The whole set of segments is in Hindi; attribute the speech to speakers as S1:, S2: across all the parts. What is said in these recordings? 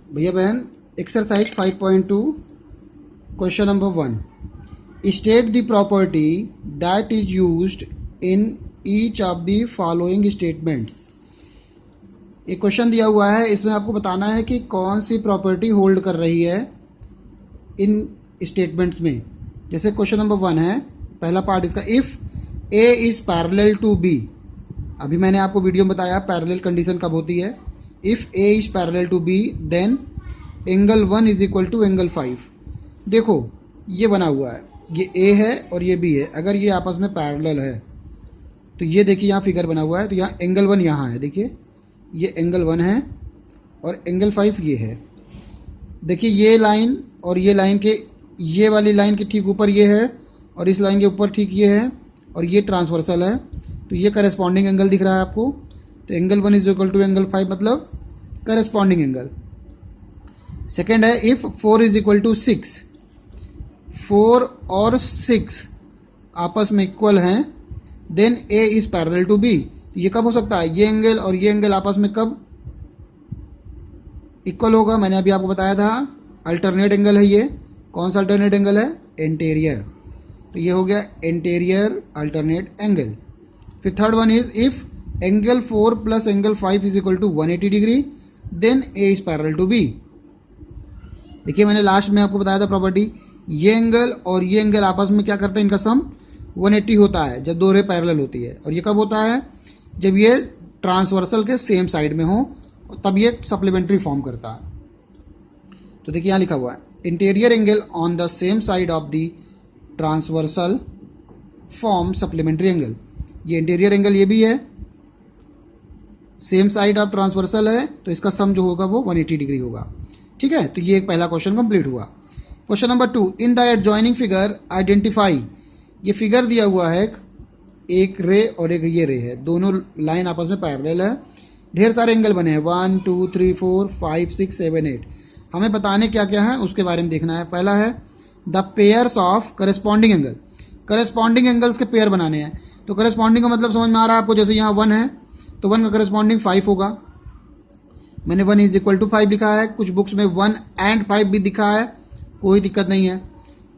S1: भैया बहन, exercise 5.2 question number 1, state the property that is used in each of the following statements. एक क्वेश्चन दिया हुआ है, इसमें आपको बताना है कि कौन सी प्रॉपर्टी होल्ड कर रही है इन स्टेटमेंट्स में। जैसे क्वेश्चन नंबर 1 है, पहला पार्ट इसका, if A is parallel to B. अभी मैंने आपको वीडियो में बताया पैरेलल कंडीशन कब होती है। If A is parallel to B then angle 1 is equal to angle 5। देखो ये बना हुआ है, ये ए है और ये बी है। अगर ये आपस में पैरेलल है तो ये देखिए यहाँ फिगर बना हुआ है, तो यहाँ एंगल 1 यहाँ है, देखिए ये एंगल 1 है और एंगल 5 ये है। देखिए ये लाइन और ये लाइन के, ये वाली लाइन के ठीक ऊपर ये है और इस लाइन के ऊपर ठीक ये है और ये ट्रांसवर्सल है, तो ये करस्पॉन्डिंग एंगल दिख रहा है आपको। तो angle 1 is equal to angle 5 मतलब करस्पॉन्डिंग एंगल। सेकेंड है, इफ़ 4 इज इक्वल टू 6, 4 और 6 आपस में इक्वल हैं, then A is parallel to B. ये कब हो सकता है, ये एंगल और ये एंगल आपस में कब इक्वल होगा? मैंने अभी आपको बताया था अल्टरनेट एंगल है ये। कौन सा अल्टरनेट एंगल है? इंटीरियर। तो ये हो गया इंटीरियर अल्टरनेट एंगल। फिर third one is, if angle 4 plus angle 5 is equal to 180 degree then A is parallel to B. देखिए मैंने लास्ट में आपको बताया था प्रॉपर्टी, ये एंगल और ये एंगल आपस में क्या करते हैं, इनका सम 180 होता है जब दो रे पैरेलल होती है। और ये कब होता है? जब ये ट्रांसवर्सल के सेम साइड में हो, तब ये सप्लीमेंट्री फॉर्म करता है। तो देखिए यहाँ लिखा हुआ है, interior angle on the same side of the transversal form supplementary angle. ये इंटीरियर एंगल ये भी है, सेम साइड ऑफ ट्रांसवर्सल है, तो इसका सम जो होगा वो 180 डिग्री होगा। ठीक है, तो ये एक पहला क्वेश्चन कंप्लीट हुआ। Question number 2, in the adjoining figure identify. ये फिगर दिया हुआ है, एक रे और एक ये रे है, दोनों लाइन आपस में पैरेलल है, ढेर सारे एंगल बने हैं 1 2 3 4 5 6 7 8। हमें बताने क्या क्या है उसके बारे में देखना है। पहला है the pairs of corresponding angle. Corresponding angles के पेयर बनाने हैं। तो करस्पॉन्डिंग का मतलब समझ में आ रहा है आपको, जैसे यहाँ 1 है तो 1 का करस्पॉन्डिंग 5 होगा। मैंने 1 इज इक्वल टू 5 लिखा है, कुछ बुक्स में 1 एंड 5 भी दिखा है, कोई दिक्कत नहीं है।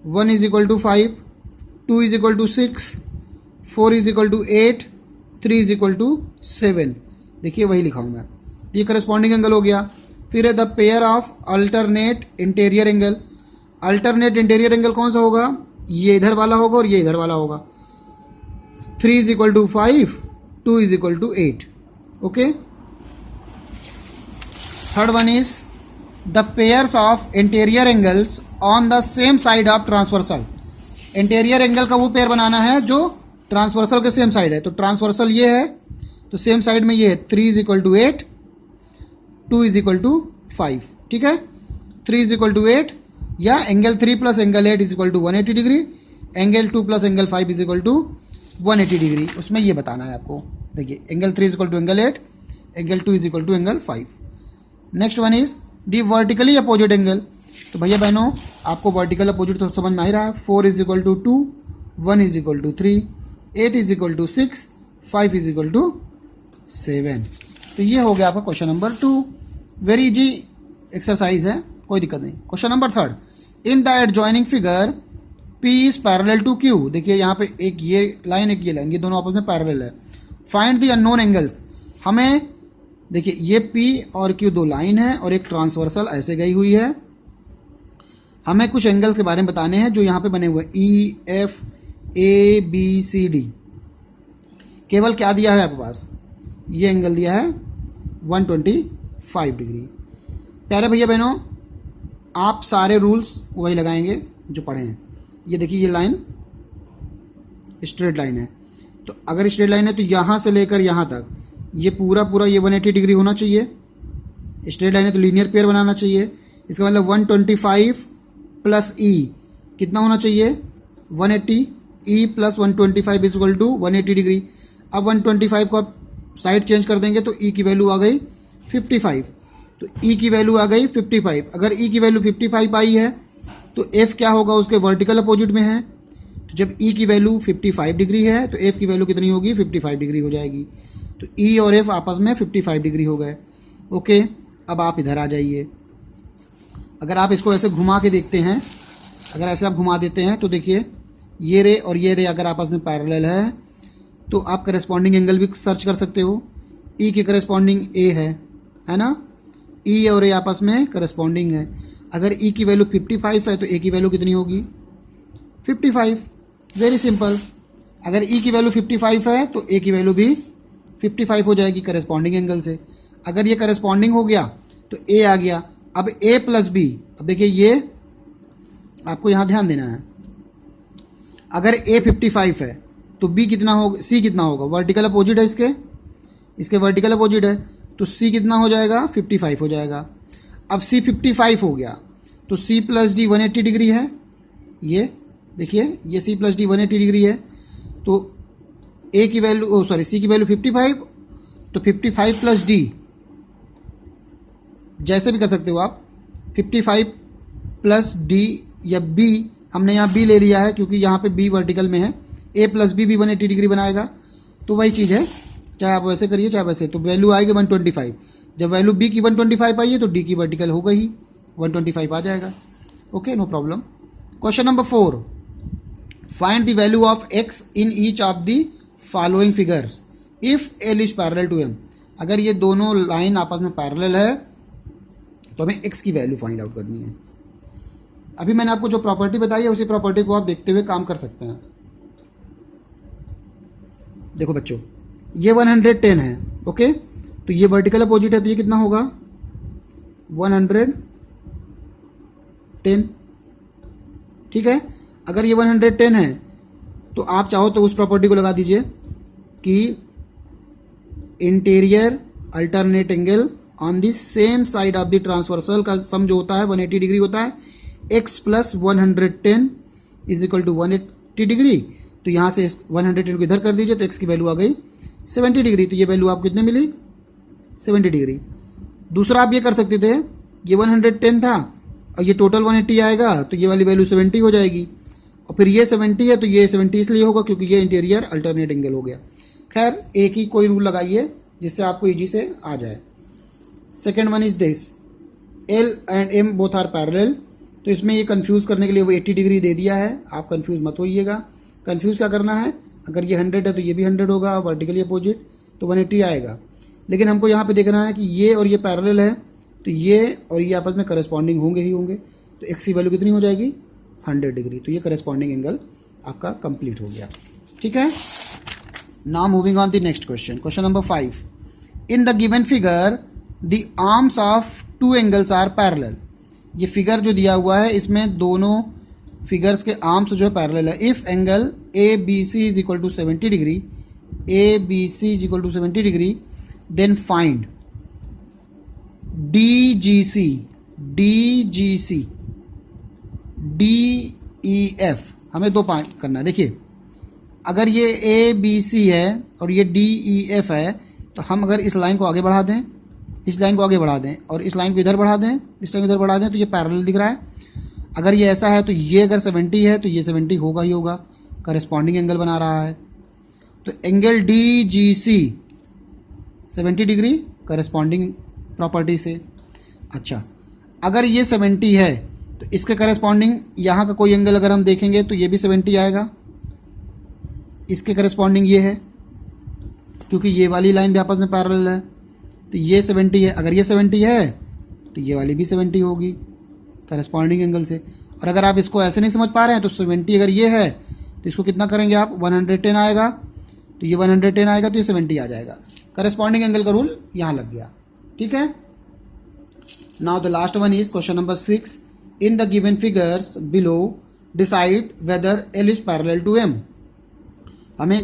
S1: 1 is equal to 5, 2 is equal to 6, 4 is equal to 8, 3 is equal to 7। देखिए वही लिखा हूँ मैं, ये करस्पॉन्डिंग एंगल हो गया। फिर है the pair of alternate interior angle. Alternate interior angle कौन सा होगा? ये इधर वाला होगा और ये इधर वाला होगा। 3 is equal to 5, 2 is equal to 8। Okay. Third one is the pairs of interior angles on the same side of transversal. Interior angle का वो पेयर बनाना है जो ट्रांसवर्सल के सेम साइड है। तो ट्रांसवर्सल ये है, तो सेम साइड में ये है, 3 is equal to 8, 2 is equal to 5। ठीक है, 3 इज इक्वल टू 8 या angle 3 plus angle 8 is equal to 180 degree, angle 2 plus angle 5 is equal to 180 degree. उसमें ये बताना है आपको। देखिए angle 3 is equal to angle 8, angle 2 is equal to angle 5। Next one is the vertically opposite angle. तो भैया बहनों आपको वर्टिकल अपोजिट तो समझ में आ ही रहा है। 4 is equal to 2, 1 is equal to 3, 8 is equal to 6, 5 is equal to 7। तो ये हो गया आपका question number 2। Very easy exercise है, कोई दिक्कत नहीं। Question number 3, in the adjoining figure P is parallel to Q। देखिए यहाँ पे एक ये लाइन एक ये लाइन, ये दोनों आपस में पैरेलल है। Find the unknown angles. हमें देखिए ये P और Q दो लाइन है और एक ट्रांसवर्सल ऐसे गई हुई है। हमें कुछ एंगल्स के बारे में बताने हैं जो यहाँ पे बने हुए हैं, E F A B C D। केवल क्या दिया है आपके पास, ये एंगल दिया है 125 डिग्री। प्यारे भैया बहनों आप सारे रूल्स वही लगाएंगे जो पढ़े हैं। ये देखिए ये लाइन स्ट्रेट लाइन है, तो अगर स्ट्रेट लाइन है तो यहाँ से लेकर यहाँ तक ये पूरा ये 180 डिग्री होना चाहिए। स्ट्रेट लाइन है तो लीनियर पेयर बनाना चाहिए। इसका मतलब 125 प्लस ई कितना होना चाहिए, 180। E plus 125 is equal to 180 degree. अब 125 को आप साइड चेंज कर देंगे तो ई की वैल्यू आ गई 55। तो ई की वैल्यू आ गई 55। अगर ई की वैल्यू 55 आई है तो एफ क्या होगा, उसके वर्टिकल अपोजिट में है। तो जब ई की वैल्यू 55 डिग्री है तो एफ की वैल्यू कितनी होगी, 55 डिग्री हो जाएगी। तो ई और एफ आपस में 55 डिग्री हो गए। ओके, अब आप इधर आ जाइए। अगर आप इसको ऐसे घुमा के देखते हैं, अगर ऐसे आप घुमा देते हैं तो देखिए ये रे और ये रे अगर आपस में पैरेलल है तो आप करेस्पॉन्डिंग एंगल भी सर्च कर सकते हो। ई के करेस्पॉन्डिंग ए है ना, ई और ए आपस में करेस्पॉन्डिंग है। अगर ई की वैल्यू 55 है तो ए की वैल्यू कितनी होगी 55, वेरी सिंपल। अगर ई की वैल्यू 55 है तो ए की वैल्यू भी 55 हो जाएगी करेस्पॉन्डिंग एंगल से। अगर ये करेस्पॉन्डिंग हो गया तो ए आ गया। अब ए प्लस बी, अब देखिए ये आपको यहाँ ध्यान देना है, अगर ए 55 है तो बी कितना होगा, सी कितना होगा, वर्टिकल अपोजिट है इसके वर्टिकल अपोजिट है तो सी कितना हो जाएगा 55 हो जाएगा। अब सी 55 हो गया तो सी प्लस डी 180 डिग्री है, ये देखिए ये सी प्लस डी 180 डिग्री है। तो ए की वैल्यू सी की वैल्यू 55, तो 55 प्लस डी, जैसे भी कर सकते हो आप, 55 प्लस डी या बी, हमने यहाँ बी ले लिया है क्योंकि यहाँ पे बी वर्टिकल में है, ए प्लस बी भी 180 डिग्री बनाएगा। तो वही चीज़ है, चाहे आप वैसे करिए चाहे वैसे, तो वैल्यू आएगी 125। जब वैल्यू बी की 125 आई है तो डी की वर्टिकल होगा ही 125 आ जाएगा। Okay, no problem. Question number 4, find the value of x in each of the following figures if l is parallel to m. अगर ये दोनों लाइन आपस में पैरेलल है तो हमें एक्स की वैल्यू फाइंड आउट करनी है। अभी मैंने आपको जो प्रॉपर्टी बताई है उसी प्रॉपर्टी को आप देखते हुए काम कर सकते हैं। देखो बच्चों, ये 110 है, ओके, तो ये वर्टिकल अपोजिट है तो ये कितना होगा 110, ठीक है। अगर ये 110 है तो आप चाहो तो उस प्रॉपर्टी को लगा दीजिए कि interior alternate angle on the same side of the transversal का सम जो होता है 180 डिग्री होता है, x plus 110 is equal to 180 degree. तो यहाँ से 110 को इधर कर दीजिए तो x की वैल्यू आ गई 70 डिग्री। तो ये वैल्यू आपको कितने मिली 70 डिग्री। दूसरा आप ये कर सकते थे, ये 110 था और ये टोटल 180 आएगा तो ये वाली वैल्यू 70 हो जाएगी, और फिर ये 70 है तो ये 70 इसलिए होगा क्योंकि ये इंटीरियर अल्टरनेट एंगल हो गया। खैर, एक ही कोई रूल लगाइए जिससे आपको इजी से आ जाए। Second one is this, l and m both are parallel. तो इसमें ये कंफ्यूज करने के लिए वो 80 डिग्री दे दिया है, आप कंफ्यूज मत होइएगा। कंफ्यूज क्या करना है, अगर ये 100 है तो ये भी 100 होगा, वर्टिकली अपोजिट तो 180 आएगा। लेकिन हमको यहाँ पे देखना है कि ये और ये पैरेलल है तो ये और ये आपस में करस्पॉन्डिंग होंगे ही होंगे। तो एक्स की वैल्यू कितनी हो जाएगी 100 डिग्री। तो ये करस्पॉन्डिंग एंगल आपका कंप्लीट हो गया, ठीक है। Now moving on the next question, question number 5, in the given figure the arms of two angles are parallel. ये फिगर जो दिया हुआ है इसमें दोनों फिगर्स के आर्म्स जो है पैरेलल है। If angle A B C is equal to 70 degree, A B C is equal to 70 degree, then find D G C, D G C, D E F. हमें दो पार्ट करना है। देखिए, अगर ये ए बी सी है और ये डी ई एफ है तो हम अगर इस लाइन को आगे बढ़ा दें, इस लाइन को आगे बढ़ा दें और इस लाइन को इधर बढ़ा दें, इस लाइन को इधर बढ़ा दें तो ये पैरेलल दिख रहा है। अगर ये ऐसा है तो ये अगर 70 है तो ये 70 होगा ही होगा, करस्पॉन्डिंग एंगल बना रहा है। तो एंगल डी जी सी 70 डिग्री करस्पॉन्डिंग प्रॉपर्टी से। अच्छा, अगर ये 70 है तो इसके करस्पॉन्डिंग यहाँ का कोई एंगल अगर हम देखेंगे तो ये भी 70 आएगा, इसके करस्पॉन्डिंग ये है क्योंकि ये वाली लाइन भी आपस में पैरेलल है तो ये 70 है। अगर ये 70 है तो ये वाली भी 70 होगी करस्पॉन्डिंग एंगल से। और अगर आप इसको ऐसे नहीं समझ पा रहे हैं तो 70 अगर ये है तो इसको कितना करेंगे आप 110 आएगा, तो ये 110 आएगा तो ये 70 आ जाएगा। करस्पॉन्डिंग एंगल का रूल यहाँ लग गया, ठीक है। Now the last one is question number 6, in the given figures below decide whether l is parallel to m. हमें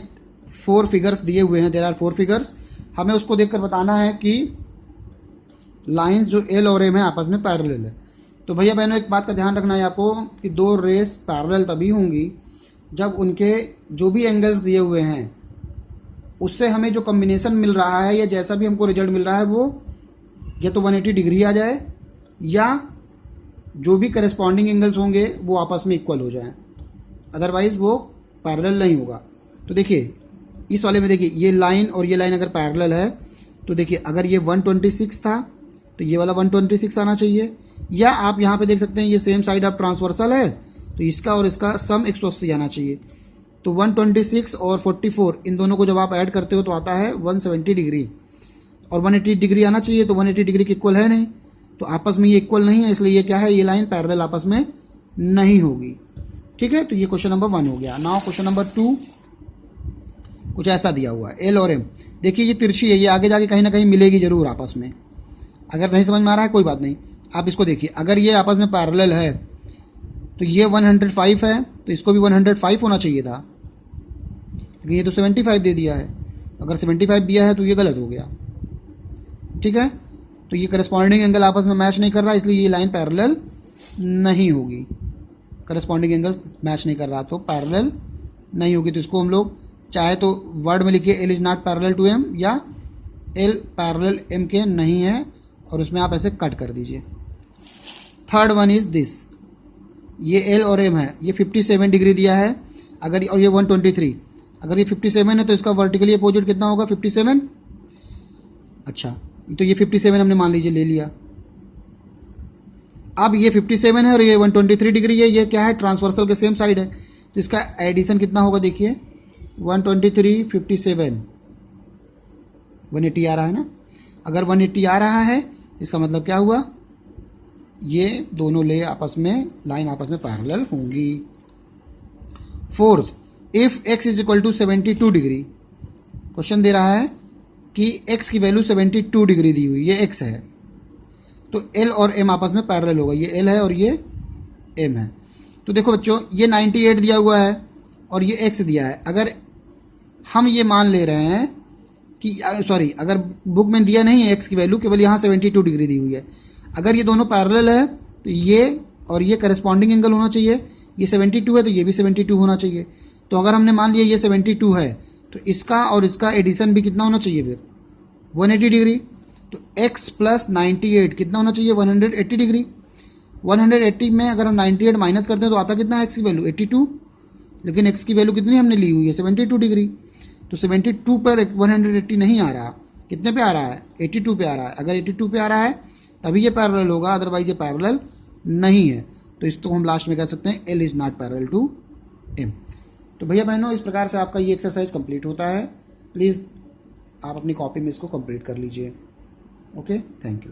S1: 4 फिगर्स दिए हुए हैं, देयर आर 4 फिगर्स। हमें उसको देखकर बताना है कि लाइंस जो एल और एम है आपस में पैरेलल है। तो भैया बहनों, एक बात का ध्यान रखना है आपको कि 2 रेस पैरेलल तभी होंगी जब उनके जो भी एंगल्स दिए हुए हैं उससे हमें जो कॉम्बिनेशन मिल रहा है या जैसा भी हमको रिजल्ट मिल रहा है वो या तो 180 डिग्री आ जाए या जो भी करस्पॉन्डिंग एंगल्स होंगे वो आपस में इक्वल हो जाएं, अदरवाइज वो पैरेलल नहीं होगा। तो देखिए इस वाले में देखिए ये लाइन और ये लाइन अगर पैरेलल है तो देखिए अगर ये 126 था तो ये वाला 126 आना चाहिए। या आप यहाँ पे देख सकते हैं ये सेम साइड ऑफ ट्रांसवर्सल है, तो इसका और इसका सम 180 आना चाहिए। तो 126 और 44 इन दोनों को जब आप ऐड करते हो तो आता है 170 डिग्री, और 180 डिग्री आना चाहिए, तो 180 डिग्री के इक्वल है नहीं, तो आपस में ये इक्वल नहीं है, इसलिए ये क्या है, ये लाइन पैरेलल आपस में नहीं होगी। ठीक है, तो ये क्वेश्चन नंबर 1 हो गया। नाउ क्वेश्चन नंबर 2 कुछ ऐसा दिया हुआ है, एल और एम। देखिए ये तिरछी है, ये आगे जाके कहीं ना कहीं मिलेगी जरूर आपस में। अगर नहीं समझ में आ रहा है कोई बात नहीं, आप इसको देखिए, अगर ये आपस में पैरेलल है तो ये 105 है, तो इसको भी 105 होना चाहिए था, लेकिन ये तो 75 दे दिया है। अगर 75 दिया है तो ये गलत हो गया। ठीक है, तो ये करस्पॉन्डिंग एंगल आपस में मैच नहीं कर रहा, इसलिए ये लाइन पैरेलल नहीं होगी। करस्पॉन्डिंग एंगल मैच नहीं कर रहा तो पैरेलल नहीं होगी। तो इसको हम लोग चाहे तो वर्ड में लिखिए l is not parallel to m, या एल पैरेलल एम के नहीं है, और उसमें आप ऐसे कट कर दीजिए। थर्ड वन इज़ दिस, ये एल और एम है, ये 57 डिग्री दिया है, अगर और ये 123, अगर ये 57 है तो इसका वर्टिकली अपोजिट कितना होगा, 57। अच्छा, तो ये 57 हमने मान लीजिए ले लिया। अब ये 57 है और ये 123 डिग्री है, ये क्या है, ट्रांसवर्सल के सेम साइड है, तो इसका एडिशन कितना होगा, देखिए 123 57 180 आ रहा है ना। अगर 180 आ रहा है इसका मतलब क्या हुआ, ये दोनों ले आपस में लाइन आपस में पैरेलल होंगी। Fourth, if x is equal to 72 degree, question दे रहा है कि x की वैल्यू 72 डिग्री दी हुई, ये x है, तो l और m आपस में पैरेलल होगा, ये l है और ये m है। तो देखो बच्चों, ये 98 दिया हुआ है और ये x दिया है। अगर हम ये मान ले रहे हैं कि सॉरी, अगर बुक में दिया नहीं है x की वैल्यू, केवल यहाँ 72 डिग्री दी हुई है, अगर ये दोनों पैरेलल है तो ये और ये करस्पॉन्डिंग एंगल होना चाहिए, ये 72 है तो ये भी 72 होना चाहिए। तो अगर हमने मान लिया ये 72 है तो इसका और इसका एडिशन भी कितना होना चाहिए, फिर 180 डिग्री। तो x प्लस 98 कितना होना चाहिए, 180 डिग्री। 180 में अगर हम 98 माइनस करते हैं तो आता कितना है x की वैल्यू, 82, लेकिन x की वैल्यू कितनी हमने ली हुई है, 72 डिग्री। तो 72 पर 180 नहीं आ रहा, कितने पे आ रहा है, 82 पे आ रहा है। अगर 82 पे आ रहा है तभी ये पैरेलल होगा, अदरवाइज ये पैरेलल नहीं है। तो इसको हम लास्ट में कह सकते हैं L is not parallel to M। तो भैया बहनों, इस प्रकार से आपका ये एक्सरसाइज कंप्लीट होता है। प्लीज़ आप अपनी कॉपी में इसको कंप्लीट कर लीजिए। Okay, thank you.